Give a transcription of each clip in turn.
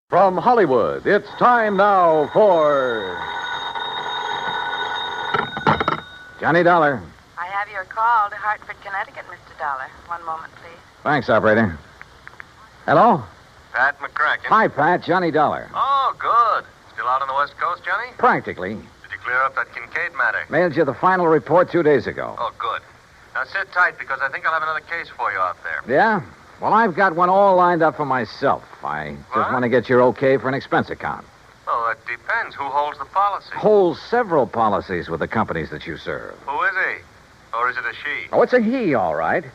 From Hollywood, it's time now for... Johnny Dollar. I have your call to Hartford, Connecticut, Mr. Dollar. One moment, please. Thanks, operator. Hello? Pat McCracken. Hi, Pat. Johnny Dollar. Oh, good. Still out on the West Coast, Johnny? Practically. Did you clear up that Kincaid matter? Mailed you the final report 2 days ago. Oh, good. Now sit tight because I think I'll have another case for you out there. Yeah? Well, I've got one all lined up for myself. I just What? want to get your okay for an expense account. Well, that depends. Who holds the policy? Holds several policies with the companies that you serve. Who is he? Or is it a she? Oh, it's a he, all right.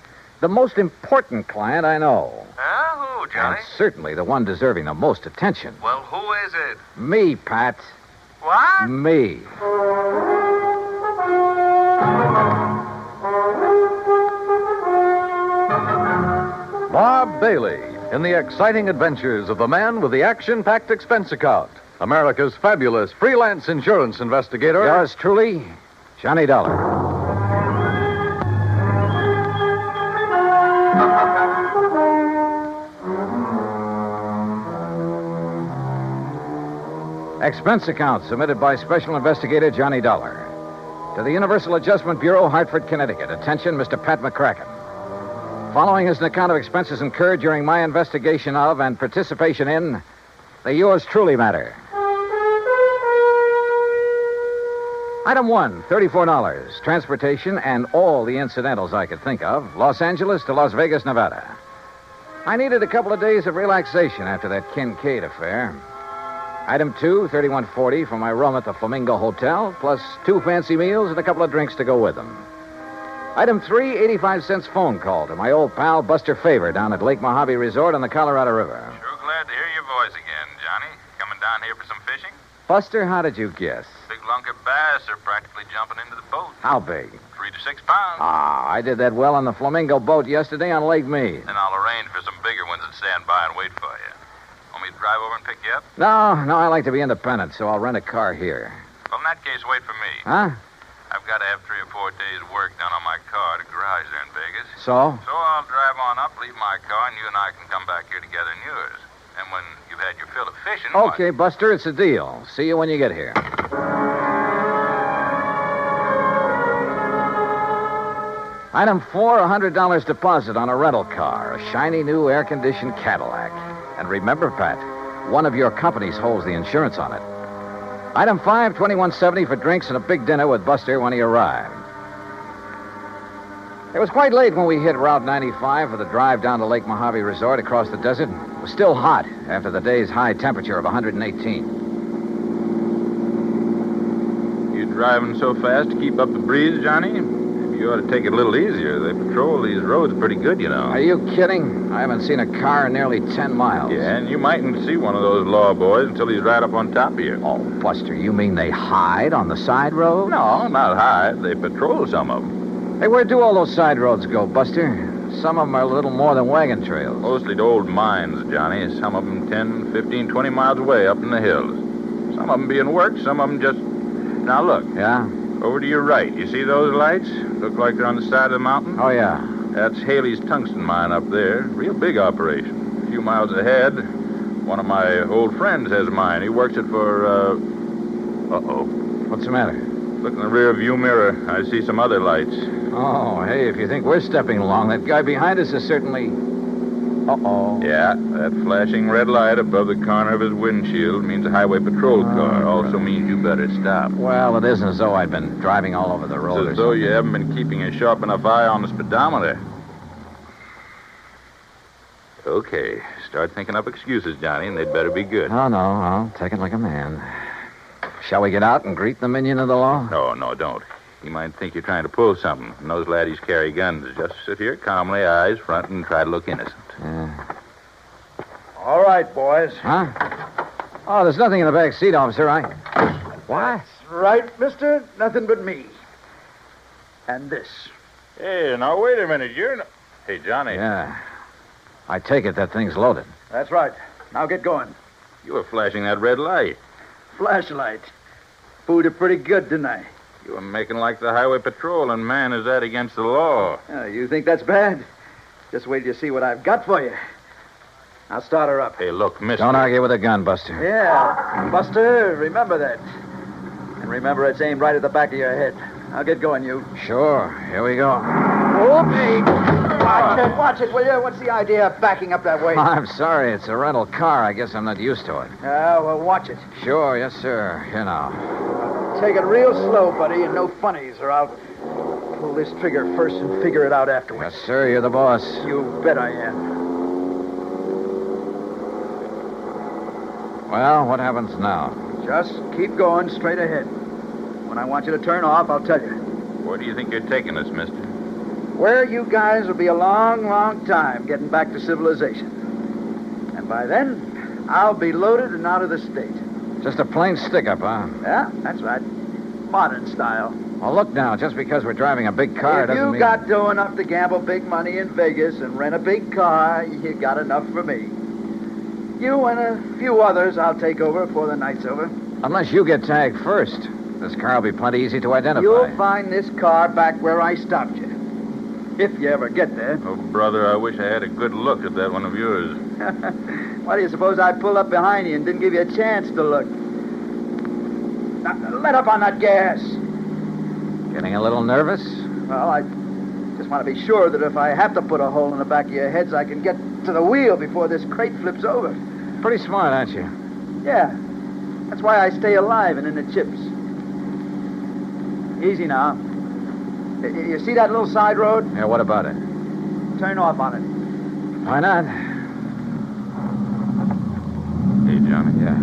The most important client I know. Huh? Who, Johnny? And certainly the one deserving the most attention. Well, who is it? Me, Pat. What? Me. Bob Bailey in the exciting adventures of the man with the action-packed expense account. America's fabulous freelance insurance investigator. Yours truly, Johnny Dollar. Expense account submitted by Special Investigator Johnny Dollar. To the Universal Adjustment Bureau, Hartford, Connecticut. Attention, Mr. Pat McCracken. Following is an account of expenses incurred during my investigation of and participation in the yours truly matter. Item 1, $34. Transportation and all the incidentals I could think of. Los Angeles to Las Vegas, Nevada. I needed a couple of days of relaxation after that Kincaid affair. Item 2, $31.40 for my room at the Flamingo Hotel, plus 2 fancy meals and a couple of drinks to go with them. Item 3, 85 cents phone call to my old pal Buster Favor down at Lake Mojave Resort on the Colorado River. Sure glad to hear your voice again, Johnny. Coming down here for some fishing? Buster, how did you guess? Big lunker bass are practically jumping into the boat. How big? 3 to 6 pounds. Ah, I did that well on the Flamingo boat yesterday on Lake Mead. Then I'll arrange for some bigger ones that stand by and wait for you. Want me to drive over and pick you up? No, I like to be independent, so I'll rent a car here. Well, in that case, wait for me. Huh? I've got to have 3 or 4 days' work done on my car at a garage there in Vegas. So? So I'll drive on up, leave my car, and you and I can come back here together in yours. And when you've had your fill of fishing... Okay, Buster, it's a deal. See you when you get here. Item 4, $100 deposit on a rental car, a shiny new air-conditioned Cadillac. And remember, Pat, one of your companies holds the insurance on it. Item 5, $21.70 for drinks and a big dinner with Buster when he arrived. It was quite late when we hit Route 95 for the drive down to Lake Mojave Resort across the desert. It was still hot after the day's high temperature of 118. You driving so fast to keep up the breeze, Johnny? You ought to take it a little easier. They patrol these roads pretty good, you know. Are you kidding? I haven't seen a car in nearly 10 miles. Yeah, and you mightn't see one of those law boys until he's right up on top of you. Oh, Buster, you mean they hide on the side road? No, not hide. They patrol some of them. Hey, where do all those side roads go, Buster? Some of them are a little more than wagon trails. Mostly to old mines, Johnny. Some of them 10, 15, 20 miles away up in the hills. Some of them being worked, some of them just... Now, look. Yeah? Over to your right. You see those lights? Look like they're on the side of the mountain? Oh, yeah. That's Haley's tungsten mine up there. Real big operation. A few miles ahead, one of my old friends has a mine. He works it for, Uh-oh. What's the matter? Look in the rear view mirror. I see some other lights. Oh, hey, if you think we're stepping along, that guy behind us is certainly... Uh-oh. Yeah, that flashing red light above the corner of his windshield means a highway patrol car. Also means you better stop. Well, it isn't as though I'd been driving all over the road It's or as though something. you haven't been keeping a sharp enough eye on the speedometer. Okay, start thinking up excuses, Johnny, and they'd better be good. Oh, no, I'll take it like a man. Shall we get out and greet the minion of the law? No, don't. He might think you're trying to pull something. And those laddies carry guns. Just sit here calmly, eyes front, and try to look innocent. Yeah. All right, boys. Huh? Oh, there's nothing in the back seat, officer. What? That's right, mister. Nothing but me. And this. Hey, now, wait a minute. You're not... Hey, Johnny. Yeah. I take it that thing's loaded. That's right. Now get going. You were flashing that red light. Flashlight. Fooled you pretty good, didn't I? You were making like the highway patrol, and man, is that against the law. You think that's bad? Just wait till you see what I've got for you. I'll start her up. Hey, look, mister. Don't argue with a gun, Buster. Yeah, Buster, remember that. And remember it's aimed right at the back of your head. I'll get going, you. Sure. Here we go. Whoopee! Watch it, will you? What's the idea of backing up that way? I'm sorry. It's a rental car. I guess I'm not used to it. Well, watch it. Sure. Yes, sir. Here now. Take it real slow, buddy, and no funnies, or I'll pull this trigger first and figure it out afterwards. Yes, sir. You're the boss. You bet I am. Well, what happens now? Just keep going straight ahead. When I want you to turn off, I'll tell you. Where do you think you're taking us, mister? Where you guys will be a long, long time getting back to civilization. And by then, I'll be loaded and out of the state. Just a plain stick-up, huh? Yeah, that's right. Modern style. Well, look now. Just because we're driving a big car If doesn't you mean... got dough enough to gamble big money in Vegas and rent a big car, you got enough for me. You and a few others I'll take over before the night's over. Unless you get tagged first. This car will be plenty easy to identify. You'll find this car back where I stopped you. If you ever get there. Oh, brother, I wish I had a good look at that one of yours. Why do you suppose I pulled up behind you and didn't give you a chance to look? Now, let up on that gas. Getting a little nervous? Well, I just want to be sure that if I have to put a hole in the back of your heads, I can get to the wheel before this crate flips over. Pretty smart, aren't you? Yeah. That's why I stay alive and in the chips. Easy now. You see that little side road? Yeah, what about it? Turn off on it. Why not? Hey, Johnny. Yeah.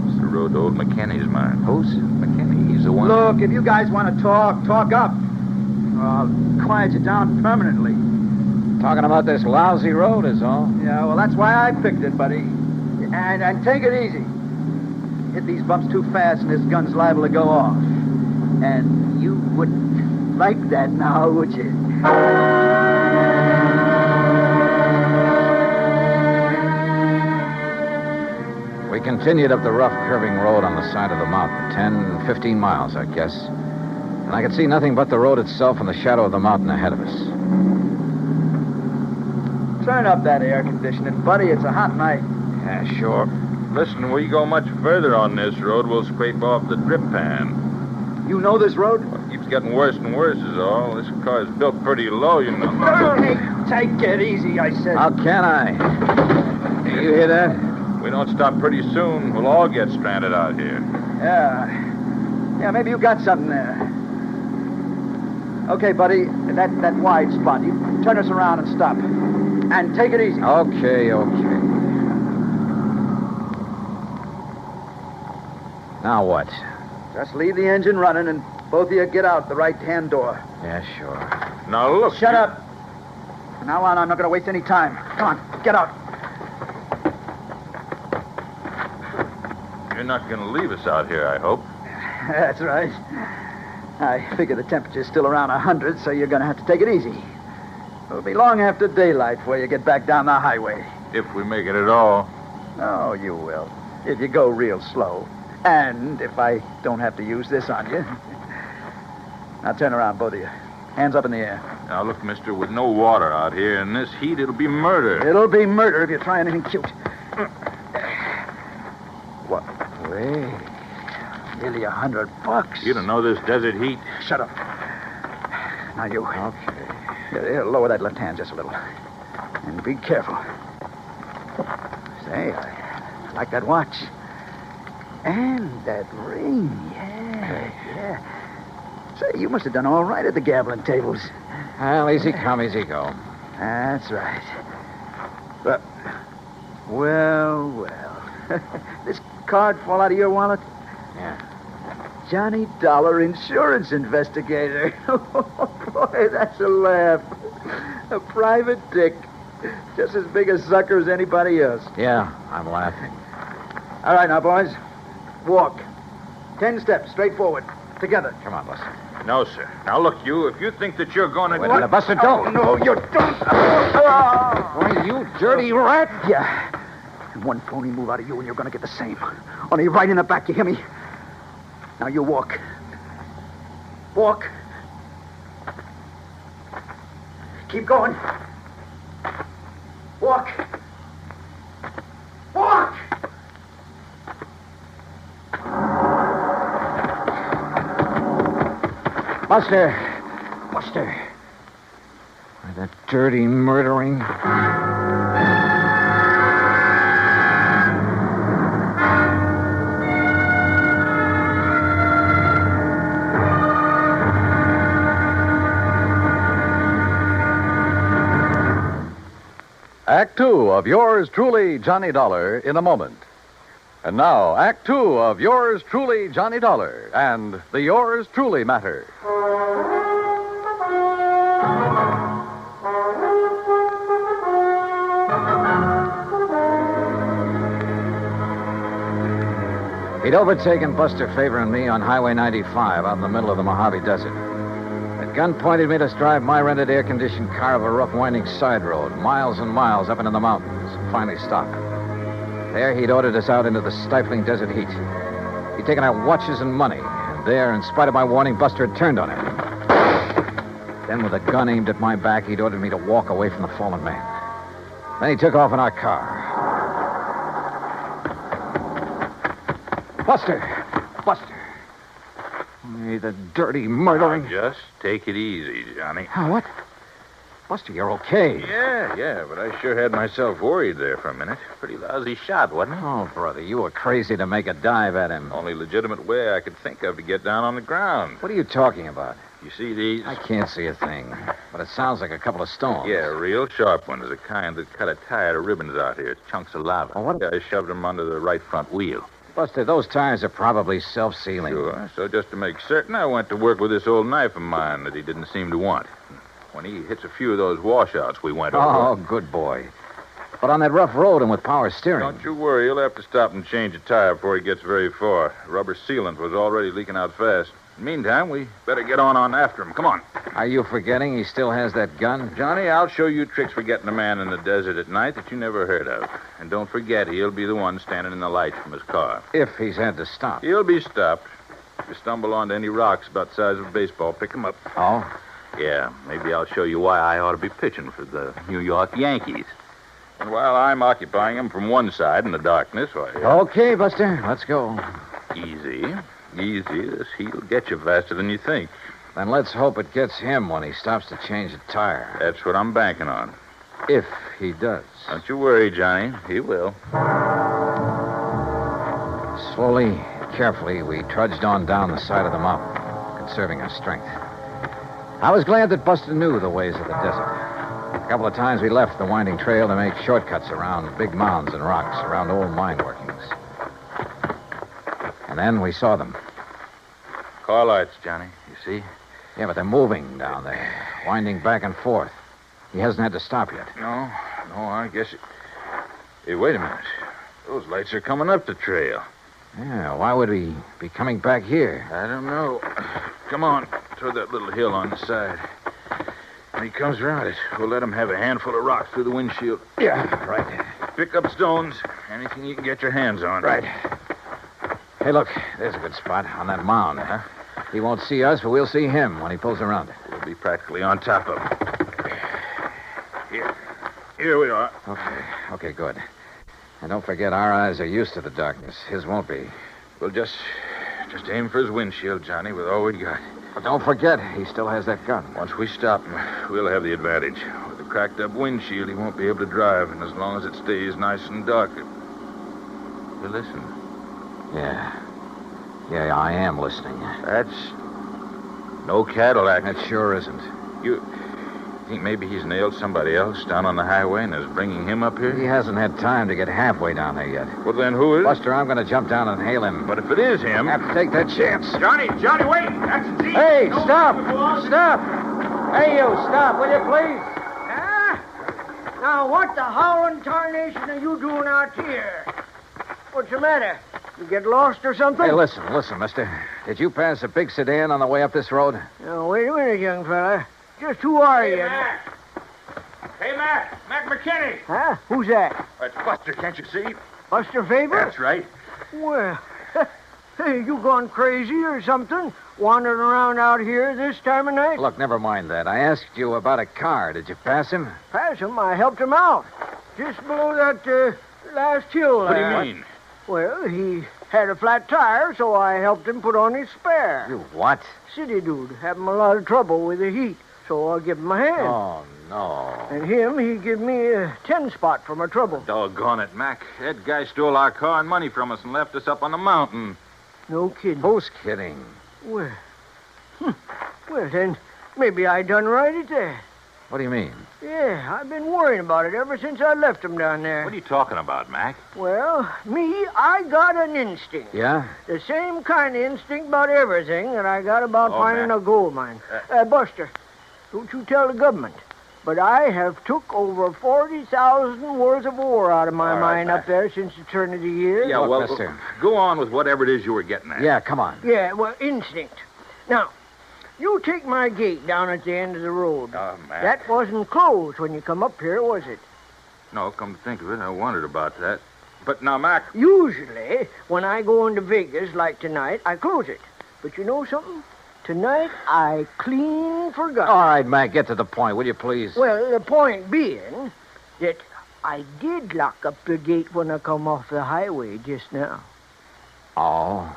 It's the road to old McKinney's mine. Who's? McKinney, he's the one. Look, if you guys want to talk up. Or I'll quiet you down permanently. Talking about this lousy road is all. Yeah, well, that's why I picked it, buddy. And take it easy. Hit these bumps too fast and this gun's liable to go off. And you wouldn't like that now, would you? We continued up the rough, curving road on the side of the mountain. 10, 15 miles, I guess. And I could see nothing but the road itself and the shadow of the mountain ahead of us. Turn up that air conditioning, buddy. It's a hot night. Yeah, sure. Listen, we go much further on this road, we'll scrape off the drip pan. You know this road? Well, it keeps getting worse and worse is all. This car's built pretty low, you know. Hey, take it easy, I said. How can I? You hear that? We don't stop pretty soon, we'll all get stranded out here. Yeah, maybe you got something there. Okay, buddy, that wide spot. You turn us around and stop. And take it easy. Okay. Now what? Just leave the engine running and both of you get out the right-hand door. Yeah, sure. Now, look. Shut up. From now on, I'm not going to waste any time. Come on, get out. You're not going to leave us out here, I hope. That's right. I figure the temperature's still around 100, so you're going to have to take it easy. It'll be long after daylight before you get back down the highway. If we make it at all. Oh, you will. If you go real slow. And if I don't have to use this on you. Now turn around, both of you. Hands up in the air. Now, look, mister, with no water out here in this heat, it'll be murder. It'll be murder if you try anything cute. What? Wait. Nearly $100. You don't know this desert heat. Shut up. Now you. Okay. Here, lower that left hand just a little. And be careful. Say, I like that watch. And that ring. Yeah. Say, you must have done all right at the gambling tables. Well, easy come, easy go. That's right. But, well. This card fall out of your wallet? Yeah. Johnny Dollar, insurance investigator. Oh, boy, that's a laugh. A private dick. Just as big a sucker as anybody else. Yeah, I'm laughing. All right, now, boys. Walk. 10 steps, straight forward. Together. Come on, Buster. No, sir. Now, look, you, if you think that you're going to... Wait a minute, Buster, don't. No, you don't. Why, you dirty rat. Yeah. And one phony move out of you and you're going to get the same. Only right in the back, you hear me? Now you walk. Walk. Keep going. Walk. Buster! Buster! Why, that dirty murdering... Act Two of yours truly, Johnny Dollar, in a moment. And now, Act Two of yours truly, Johnny Dollar, and the Yours Truly Matter. He'd overtaken Buster Favor and me on Highway 95 out in the middle of the Mojave Desert. At gunpoint, he'd made us drive my rented air-conditioned car over a rough, winding side road, miles and miles up into the mountains, and finally stopped. There, he'd ordered us out into the stifling desert heat. He'd taken our watches and money, and there, in spite of my warning, Buster had turned on him. Then, with a gun aimed at my back, he'd ordered me to walk away from the fallen man. Then he took off in our car. Buster! Buster! Hey, the dirty murdering... Just take it easy, Johnny. What? Buster, you're okay. Yeah, but I sure had myself worried there for a minute. Pretty lousy shot, wasn't it? Oh, brother, you were crazy to make a dive at him. Only legitimate way I could think of to get down on the ground. What are you talking about? You see these? I can't see a thing, but it sounds like a couple of stones. Yeah, real sharp ones, the kind that cut a tire to ribbons out here. Chunks of lava. Oh, what? I shoved them under the right front wheel. Buster, those tires are probably self-sealing. Sure. So just to make certain, I went to work with this old knife of mine that he didn't seem to want. When he hits a few of those washouts we went over... Oh, good boy. But on that rough road and with power steering... Don't you worry. He'll have to stop and change a tire before he gets very far. Rubber sealant was already leaking out fast. Meantime, we better get on after him. Come on. Are you forgetting he still has that gun? Johnny, I'll show you tricks for getting a man in the desert at night that you never heard of. And don't forget, he'll be the one standing in the light from his car. If he's had to stop. He'll be stopped. If you stumble onto any rocks about the size of a baseball, pick him up. Oh? Yeah, maybe I'll show you why I ought to be pitching for the New York Yankees. And while I'm occupying him from one side in the darkness, why... Okay, Buster, let's go. Easy. This heat'll get you faster than you think. Then let's hope it gets him when he stops to change a tire. That's what I'm banking on. If he does. Don't you worry, Johnny. He will. Slowly, carefully, we trudged on down the side of the mountain, conserving our strength. I was glad that Buster knew the ways of the desert. A couple of times we left the winding trail to make shortcuts around big mounds and rocks, around old mine workings. And then we saw them. Car lights, Johnny. You see? Yeah, but they're moving down there, winding back and forth. He hasn't had to stop yet. No, I guess it... Hey, wait a minute. Those lights are coming up the trail. Yeah, why would he be coming back here? I don't know. Come on, toward that little hill on the side. When he comes around it, we'll let him have a handful of rocks through the windshield. Yeah, right. Pick up stones, anything you can get your hands on. Right. Hey, look, there's a good spot on that mound. Huh? He won't see us, but we'll see him when he pulls around it. We'll be practically on top of him. Here we are. Okay, good. And don't forget, our eyes are used to the darkness. His won't be. We'll just aim for his windshield, Johnny, with all we got. But don't forget, he still has that gun. Once we stop him, we'll have the advantage. With a cracked-up windshield, he won't be able to drive, and as long as it stays nice and dark... You listen. Yeah, I am listening. That's no Cadillac. That sure isn't. You think maybe he's nailed somebody else down on the highway and is bringing him up here? He hasn't had time to get halfway down there yet. Well, then who is... Buster, I'm going to jump down and hail him. But if it is him... I have to take that chance. Johnny, wait! That's Zeke! Hey, stop! Hey, you, stop, will you, please? Now, what the howling tarnation are you doing out here? What's the matter? You get lost or something? Hey, listen, mister. Did you pass a big sedan on the way up this road? Now, wait a minute, young fella. Just who are you? Hey, Mac. Mac McKinney. Huh? Who's that? That's Buster, can't you see? Buster Favor? That's right. Well, hey, you gone crazy or something? Wandering around out here this time of night? Look, never mind that. I asked you about a car. Did you pass him? Pass him? I helped him out. Just below that last hill. What do you mean? Well, he had a flat tire, so I helped him put on his spare. You what? City dude, having a lot of trouble with the heat, so I give him a hand. Oh, no. And him, he give me a 10-spot for my trouble. Doggone it, Mac. That guy stole our car and money from us and left us up on the mountain. No kidding. Who's kidding? Well, well, then, maybe I done right at that. What do you mean? Yeah, I've been worrying about it ever since I left him down there. What are you talking about, Mac? Well, me, I got an instinct. Yeah? The same kind of instinct about everything that I got about Oh, finding man. a gold mine. Buster, don't you tell the government. But I have took over 40,000 worth of ore out of my All right, mine Mac. up there since the turn of the year. Yeah, Look, well, mister. go on with whatever it is you were getting at. Yeah, come on. Yeah, well, instinct. Now, you take my gate down at the end of the road. Oh, Mac. That wasn't closed when you come up here, was it? No, come to think of it, I wondered about that. But now, Mac, Usually, when I go into Vegas like tonight, I close it. But you know something? Tonight, I clean forgot. All right, Mac, get to the point, will you please? Well, the point being that I did lock up the gate when I come off the highway just now. Oh.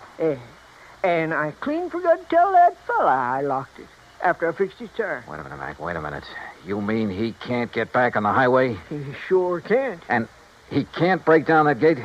And I clean forgot to tell that fella I locked it after I fixed his tire. Wait a minute, Mac, wait a minute. You mean he can't get back on the highway? He sure can't. And he can't break down that gate?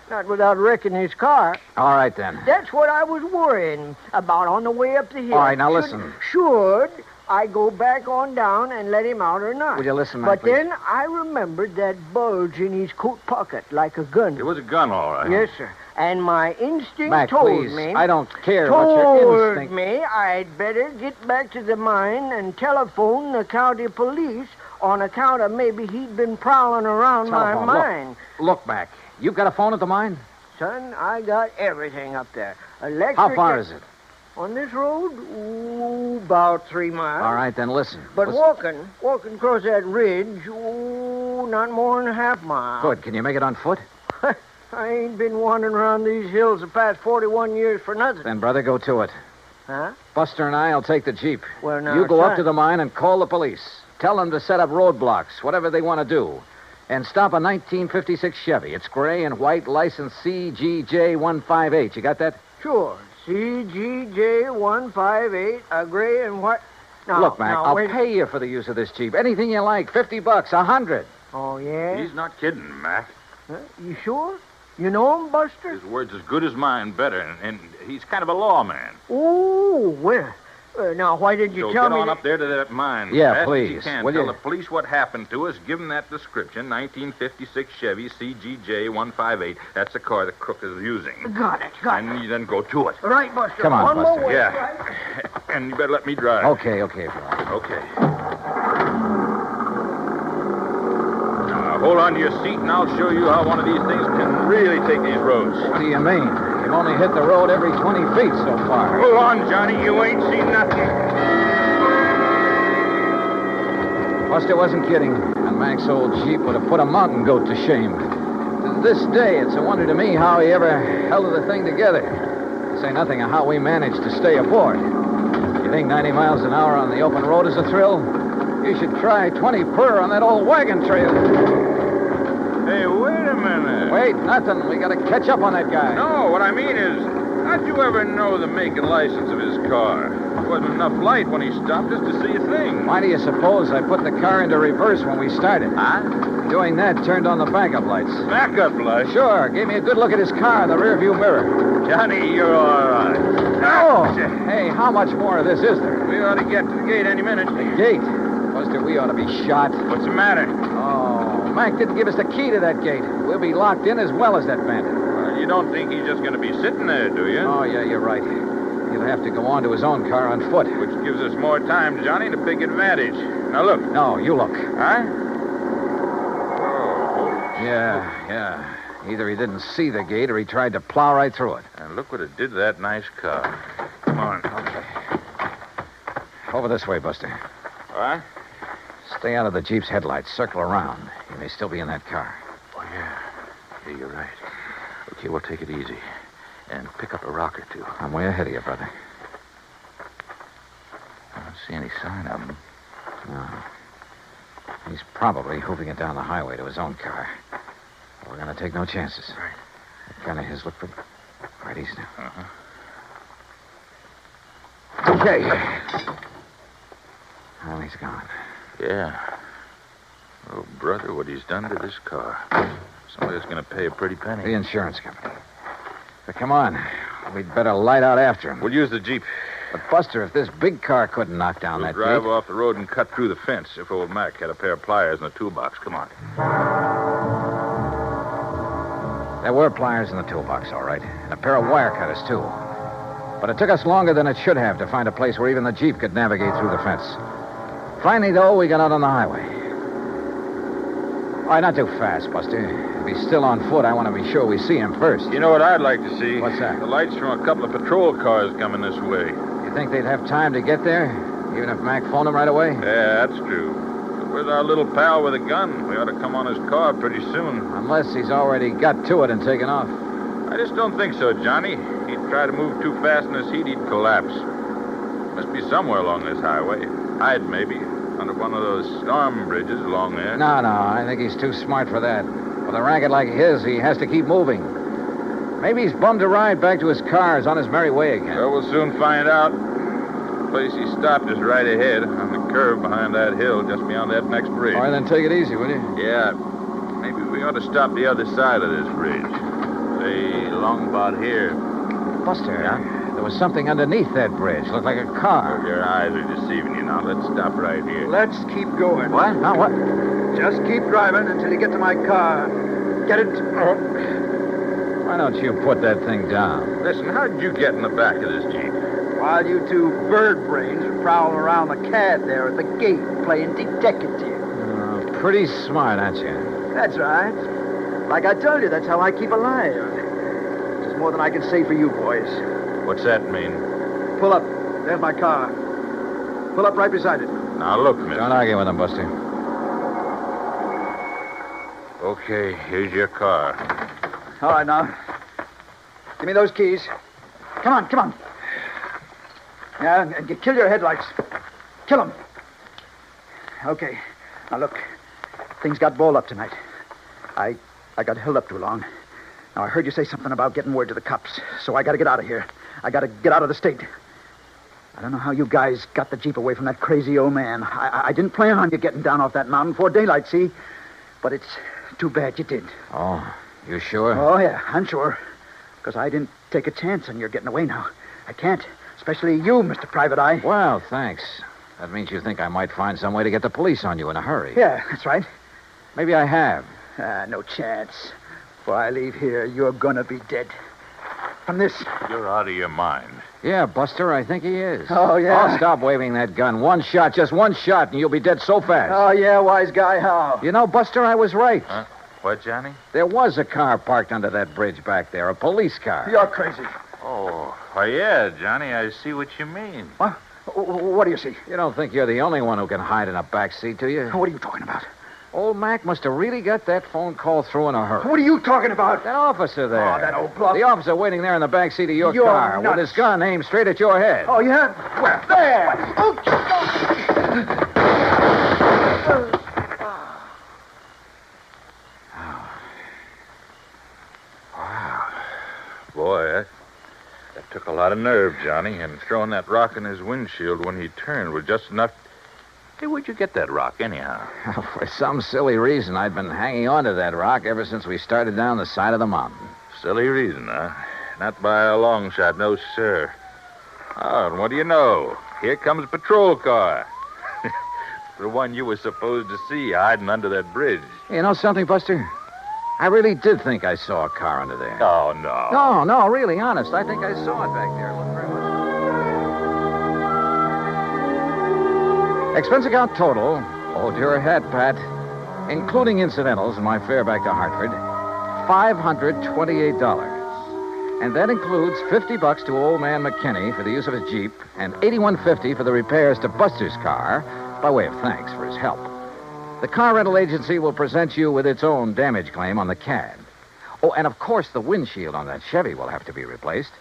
Not without wrecking his car. All right, then. That's what I was worrying about on the way up the hill. All right, now listen. Should I go back on down and let him out or not? Will you listen, Mac, But please? then I remembered that bulge in his coat pocket like a gun. it was a gun, all right. Yes, sir. And my instinct Mac, told please. me... I don't care what your told instinct... me I'd better get back to the mine and telephone the county police on account of maybe he'd been prowling around Telephone. my mine. Look, Mac, you got a phone at the mine? Son, I got everything up there. Electric... How far is it? On this road? Ooh, about 3 miles. All right, then listen. But Listen. walking across that ridge, ooh, not more than a half mile. Good. Can you make it on foot? I ain't been wandering around these hills the past 41 years for nothing. Then, brother, go to it. Huh? Buster and I'll take the Jeep. Well, now, You go up son. to the mine and call the police. Tell them to set up roadblocks, whatever they want to do. And stop a 1956 Chevy. It's gray and white, license CGJ158. You got that? Sure. CGJ158, a gray and white. Now, Look, Mac, now, I'll wait. pay you for the use of this Jeep. Anything you like. $50, $100. Oh, yeah? He's not kidding, Mac. Huh? You sure? You know him, Buster? His word's as good as mine, better, and he's kind of a lawman. Oh, well. Now, why did you So tell get me on that- up there to that mine. Yeah, Fast as please. You can. Will Tell you? the police what happened to us. Give them that description, 1956 Chevy CGJ158. That's the car the crook is using. Got it. And you then go to it. Right, Buster. Come on, One Buster. more way. Yeah. Right? And you better let me drive. Okay, Bill. Okay. Now, hold on to your seat, and I'll show you how one of these things can really take these roads. What do you mean? You've only hit the road every 20 feet so far. Hold on, Johnny. You ain't seen nothing. Buster wasn't kidding. And Mac's old Jeep would have put a mountain goat to shame. To this day, it's a wonder to me how he ever held the thing together. To say nothing of how we managed to stay aboard. You think 90 miles an hour on the open road is a thrill? You should try 20 per on that old wagon trail. Hey, wait a minute. Wait, nothing. We got to catch up on that guy. No, what I mean is, how'd you ever know the make and license of his car? There wasn't enough light when he stopped us to see a thing. Why do you suppose I put the car into reverse when we started? Huh? Doing that turned on the backup lights. Backup light? Sure, gave me a good look at his car in the rearview mirror. Johnny, you're all right. Oh, hey, how much more of this is there? We ought to get to the gate any minute. Gate. Buster, we ought to be shot. What's the matter? Oh, Mac didn't give us the key to that gate. We'll be locked in as well as that bandit. Well, you don't think he's just going to be sitting there, do you? Oh, yeah, you're right. He'll have to go on to his own car on foot. Which gives us more time, Johnny, to big advantage. Now, look. No, you look. Huh? Oh. Yeah. Either he didn't see the gate or he tried to plow right through it. And look what it did to that nice car. Come on. Okay. Over this way, Buster. All right? Stay out of the Jeep's headlights. Circle around. He may still be in that car. Oh, yeah. Yeah, you're right. Okay, we'll take it easy. And pick up a rock or two. I'm way ahead of you, brother. I don't see any sign of him. No. He's probably hoofing it down the highway to his own car. We're going to take no chances. Right. That gun of his looked pretty... Right, he's now. Uh-huh. Okay. Well, he's gone. Yeah. Oh, brother, what he's done to this car. Somebody's going to pay a pretty penny. The insurance company. But come on. We'd better light out after him. We'll use the Jeep. But, Buster, if this big car couldn't knock down We'll that drive gate... off the road and cut through the fence if old Mac had a pair of pliers in the toolbox. Come on. There were pliers in the toolbox, all right. And a pair of wire cutters, too. But it took us longer than it should have to find a place where even the Jeep could navigate through the fence. Finally, though, we got out on the highway. All right, not too fast, Buster. If he's still on foot, I want to be sure we see him first. You know what I'd like to see? What's that? The lights from a couple of patrol cars coming this way. You think they'd have time to get there, even if Mac phoned him right away? Yeah, that's true. But with our little pal with a gun, we ought to come on his car pretty soon. Unless he's already got to it and taken off. I just don't think so, Johnny. He'd try to move too fast in this heat, he'd collapse. Must be somewhere along this highway. Hide, maybe, under one of those storm bridges along there. No, I think he's too smart for that. With a racket like his, he has to keep moving. Maybe he's bummed a ride back to his car. Is on his merry way again. Well, we'll soon find out. The place he stopped is right ahead, on the curve behind that hill, just beyond that next bridge. All right, then take it easy, will you? Yeah, maybe we ought to stop the other side of this bridge. Say, along about here. Buster, there was something underneath that bridge. Looked like a car. Your eyes are deceiving you now. Let's stop right here. Let's keep going. What? No, what? Just keep driving until you get to my car. Get it? Why don't you put that thing down? Listen, how'd you get in the back of this Jeep? While you two bird brains are prowling around the cad there at the gate playing detective. Pretty smart, aren't you? That's right. Like I told you, that's how I keep alive. Which is more than I can say for you boys. What's that mean? Pull up. There's my car. Pull up right beside it. Now, look, mister. Don't argue with him, Buster. Okay, here's your car. All right, now. Give me those keys. Come on. Yeah, and kill your headlights. Kill them. Okay. Now, look. Things got balled up tonight. I got held up too long. Now, I heard you say something about getting word to the cops, so I got to get out of here. I got to get out of the state. I don't know how you guys got the Jeep away from that crazy old man. I didn't plan on you getting down off that mountain before daylight, see? But it's too bad you did. Oh, you sure? Oh, yeah, I'm sure. Because I didn't take a chance on your getting away now. I can't. Especially you, Mr. Private Eye. Well, thanks. That means you think I might find some way to get the police on you in a hurry. Yeah, that's right. Maybe I have. No chance. Before I leave here, you're gonna be dead. From this. You're out of your mind. Yeah, Buster, I think he is. Oh, yeah? Oh, stop waving that gun. One shot, just one shot, and you'll be dead so fast. Oh, yeah, wise guy, how? You know, Buster, I was right. Huh? What, Johnny? There was a car parked under that bridge back there, a police car. You're crazy. Oh, yeah, Johnny, I see what you mean. What? What do you see? You don't think you're the only one who can hide in a back seat, do you? What are you talking about? Old Mac must have really got that phone call through in a hurry. What are you talking about? That officer there. Oh, that old bluff. The officer waiting there in the back seat of your You're car nuts. with his gun aimed straight at your head. Oh, yeah? Where? There! Oh, Boy, that took a lot of nerve, Johnny, and throwing that rock in his windshield when he turned was just enough. Hey, where'd you get that rock, anyhow? For some silly reason, I'd been hanging on to that rock ever since we started down the side of the mountain. Silly reason, huh? Not by a long shot, no, sir. Oh, and what do you know? Here comes a patrol car. The one you were supposed to see hiding under that bridge. You know something, Buster? I really did think I saw a car under there. Oh, no. No, really, honest. I think I saw it back there. Look very much. Expense account total, hold your hat, Pat, including incidentals and my fare back to Hartford, $528. And that includes $50 to old man McKinney for the use of his Jeep and $81.50 for the repairs to Buster's car by way of thanks for his help. The car rental agency will present you with its own damage claim on the CAD. Oh, and of course the windshield on that Chevy will have to be replaced.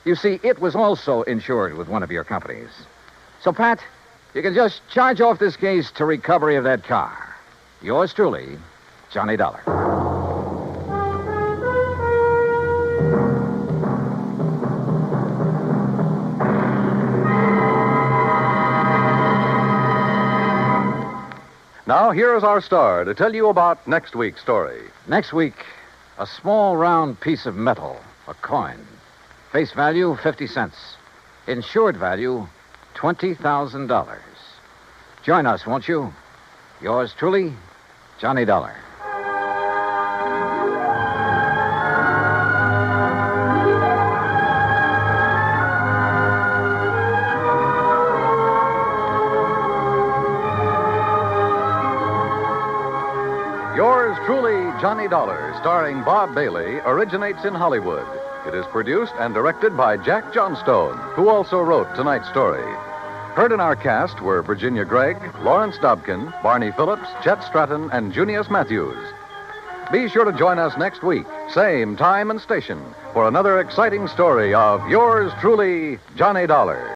You see, it was also insured with one of your companies. So, Pat, you can just charge off this case to recovery of that car. Yours truly, Johnny Dollar. Now, here is our star to tell you about next week's story. Next week, a small round piece of metal, a coin. Face value, 50 cents. Insured value, $20,000. Join us, won't you? Yours truly, Johnny Dollar. Yours truly, Johnny Dollar, starring Bob Bailey, originates in Hollywood. It is produced and directed by Jack Johnstone, who also wrote tonight's story. Heard in our cast were Virginia Gregg, Lawrence Dobkin, Barney Phillips, Chet Stratton, and Junius Matthews. Be sure to join us next week, same time and station, for another exciting story of yours truly, Johnny Dollar.